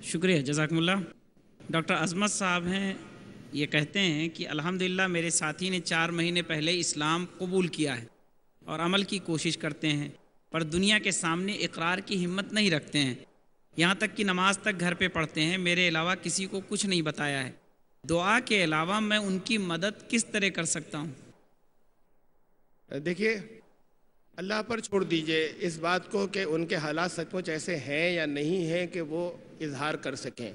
شکریہ، جزاکم اللہ۔ ڈاکٹر عظمت صاحب ہیں، یہ کہتے ہیں کہ الحمدللہ میرے ساتھی نے 4 مہینے پہلے اسلام قبول کیا ہے اور عمل کی کوشش کرتے ہیں، پر دنیا کے سامنے اقرار کی ہمت نہیں رکھتے ہیں، یہاں تک کہ نماز تک گھر پہ پڑھتے ہیں، میرے علاوہ کسی کو کچھ نہیں بتایا ہے۔ دعا کے علاوہ میں ان کی مدد کس طرح کر سکتا ہوں؟ دیکھیے، اللہ پر چھوڑ دیجئے اس بات کو کہ ان کے حالات سچ مچ ایسے ہیں یا نہیں ہیں کہ وہ اظہار کر سکیں۔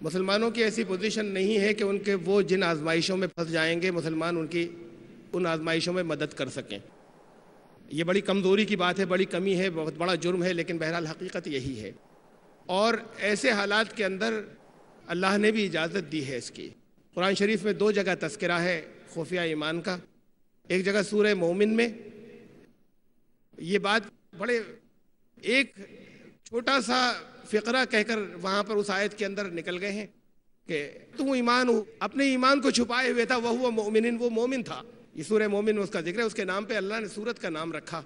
مسلمانوں کی ایسی پوزیشن نہیں ہے کہ ان کے وہ جن آزمائشوں میں پھنس جائیں گے مسلمان ان آزمائشوں میں مدد کر سکیں۔ یہ بڑی کمزوری کی بات ہے، بڑی کمی ہے، بہت بڑا جرم ہے، لیکن بہرحال حقیقت یہی ہے۔ اور ایسے حالات کے اندر اللہ نے بھی اجازت دی ہے اس کی۔ قرآن شریف میں 2 جگہ تذکرہ ہے خفیہ ایمان کا۔ ایک جگہ سورہ مومن میں یہ بات بڑے ایک چھوٹا سا فقرہ کہہ کر وہاں پر اس آیت کے اندر نکل گئے ہیں کہ تم ایمان اپنے ایمان کو چھپائے ہوئے تھا، وہ مومن، وہ مومن تھا۔ یہ سورہ مومن میں اس کا ذکر ہے، اس کے نام پہ اللہ نے سورت کا نام رکھا،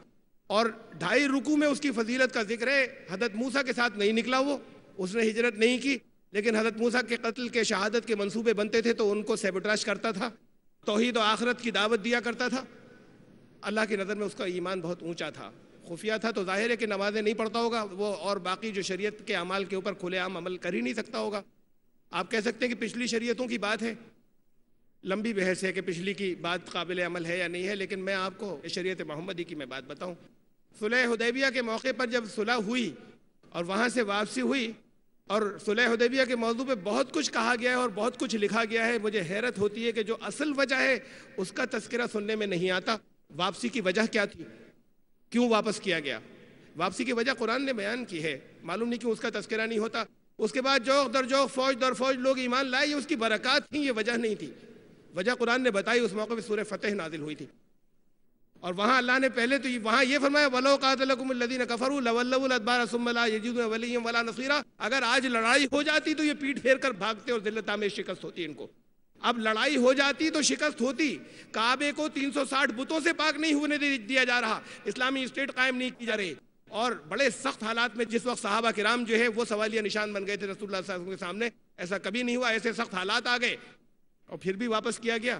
اور 2.5 رکوع میں اس کی فضیلت کا ذکر ہے۔ حضرت موسیٰ کے ساتھ نہیں نکلا، اس نے ہجرت نہیں کی، لیکن حضرت موسیٰ کے قتل کے شہادت کے منصوبے بنتے تھے تو ان کو سیبوٹاژ کرتا تھا، توحید و آخرت کی دعوت دیا کرتا تھا۔ اللہ کی نظر میں اس کا ایمان بہت اونچا تھا، خفیہ تھا، تو ظاہر ہے کہ نمازیں نہیں پڑھتا ہوگا وہ، اور باقی جو شریعت کے اعمال کے اوپر کھلے عام عمل کر ہی نہیں سکتا ہوگا۔ آپ کہہ سکتے ہیں کہ پچھلی شریعتوں کی بات ہے، لمبی بحث ہے کہ پچھلی کی بات قابل عمل ہے یا نہیں ہے، لیکن میں آپ کو شریعت محمدی کی میں بات بتاؤں۔ صلح حدیبیہ کے موقع پر جب صلح ہوئی اور وہاں سے واپسی ہوئی، اور صلح حدیبیہ کے موضوع پہ بہت کچھ کہا گیا ہے اور بہت کچھ لکھا گیا ہے، مجھے حیرت ہوتی ہے کہ جو اصل وجہ ہے اس کا تذکرہ سننے میں نہیں آتا۔ واپسی کی وجہ کیا تھی؟ کیوں واپس کیا گیا؟ واپسی کی وجہ قرآن نے بیان کی ہے، معلوم نہیں کیوں اس کا تذکرہ نہیں ہوتا۔ اس کے بعد جوق در جوق، فوج در فوج لوگ ایمان لائے، یہ اس کی برکات تھیں، یہ وجہ نہیں تھی۔ وجہ قرآن نے بتائی، اس موقع پہ سورہ فتح نازل ہوئی تھی، اور وہاں اللہ نے پہلے تو وہاں یہ فرمایا وَلَوْ قَاتَلَكُمُ الَّذِينَ كَفَرُوا لَوَلَّوُا الْأَدْبَارَ ثُمَّ لَا يَجِدُونَ وَلِيًّا وَلَا نَصِيرًا۔ اگر آج لڑائی ہو جاتی تو یہ پیٹ پھیر کر بھاگتے اور ذلت میں شکست ہوتی ان کو۔ اب لڑائی ہو جاتی تو شکست ہوتی۔ کعبے کو 360 بتوں سے پاک نہیں ہونے دیا جا رہا، اسلامی اسٹیٹ قائم نہیں کی جا رہی، اور بڑے سخت حالات میں جس وقت صحابہ کرام جو ہے وہ سوالیہ نشان بن گئے تھے رسول اللہ صلی اللہ علیہ وسلم کے سامنے، ایسا کبھی نہیں ہوا، ایسے سخت حالات آ گئے اور پھر بھی واپس کیا گیا۔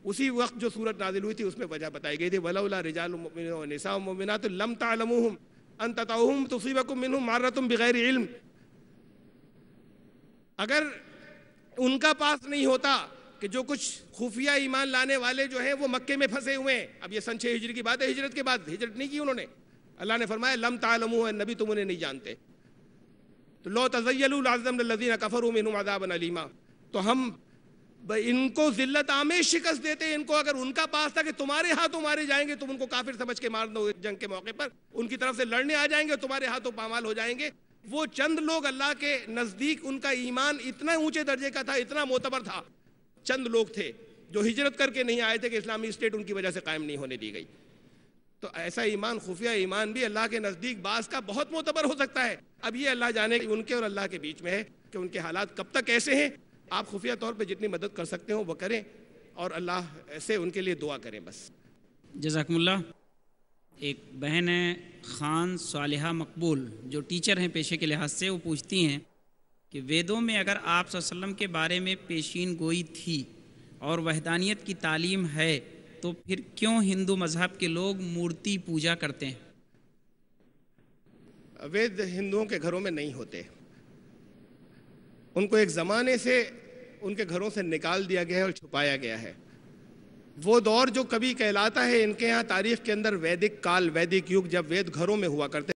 اسی وقت جو سورت نازل ہوئی تھی اس میں وجہ بتائی گئی تھی وَلَوْلَا رِجَالٌ مُؤْمِنُونَ وَنِسَاءٌ مُؤْمِنَاتٌ لَمْ تَعْلَمُوهُمْ أَن تَطَؤُوهُمْ تُصِيبَكُم مِّنْهُمْ مَعَرَّةٌ بِغَيْرِ علم۔ اگر ان کا پاس نہیں ہوتا کہ جو کچھ خفیہ ایمان لانے والے جو ہیں وہ مکے میں پھنسے ہوئے ہیں، اب یہ سن 6 ہجری کی بات ہے، ہجرت کے بعد ہجرت نہیں کی انہوں نے، اللہ نے فرمایا لم تعلموا، نبی تم انہیں نہیں جانتے، تو لو تزیلوا لعذبنا الذین کفروا منهم عذابا الیما، تو ہم ان کو ذلت آمیز شکست دیتے، ان کو اگر ان کا پاس تھا کہ تمہارے ہاتھوں مارے جائیں گے، تم ان کو کافر سمجھ کے مار دو جنگ کے موقع پر، ان کی طرف سے لڑنے آ جائیں گے، تمہارے ہاتھوں پامال ہو جائیں گے۔ وہ چند لوگ اللہ کے نزدیک ان کا ایمان اتنا اونچے درجے کا تھا، اتنا معتبر تھا، چند لوگ تھے جو ہجرت کر کے نہیں آئے تھے کہ اسلامی اسٹیٹ ان کی وجہ سے قائم نہیں ہونے دی گئی۔ تو ایسا ایمان، خفیہ ایمان بھی اللہ کے نزدیک بعض کا بہت معتبر ہو سکتا ہے۔ اب یہ اللہ جانے ان کے اور اللہ کے بیچ میں ہے کہ ان کے حالات کب تک ایسے ہیں۔ آپ خفیہ طور پہ جتنی مدد کر سکتے ہو وہ کریں، اور اللہ سے ان کے لیے دعا کریں بس۔ جزاکم اللہ۔ ایک بہن ہے خان صالحہ مقبول، جو ٹیچر ہیں پیشے کے لحاظ سے، وہ پوچھتی ہیں کہ ویدوں میں اگر آپ صلی اللہ علیہ وسلم کے بارے میں پیشین گوئی تھی اور وحدانیت کی تعلیم ہے تو پھر کیوں ہندو مذہب کے لوگ مورتی پوجا کرتے ہیں؟ وید ہندوؤں کے گھروں میں نہیں ہوتے، ان کو ایک زمانے سے ان کے گھروں سے نکال دیا گیا ہے اور چھپایا گیا ہے۔ وہ دور جو کبھی کہلاتا ہے ان کے ہاں تاریخ کے اندر ویدک کال، ویدک یگ، جب وید گھروں میں ہوا کرتے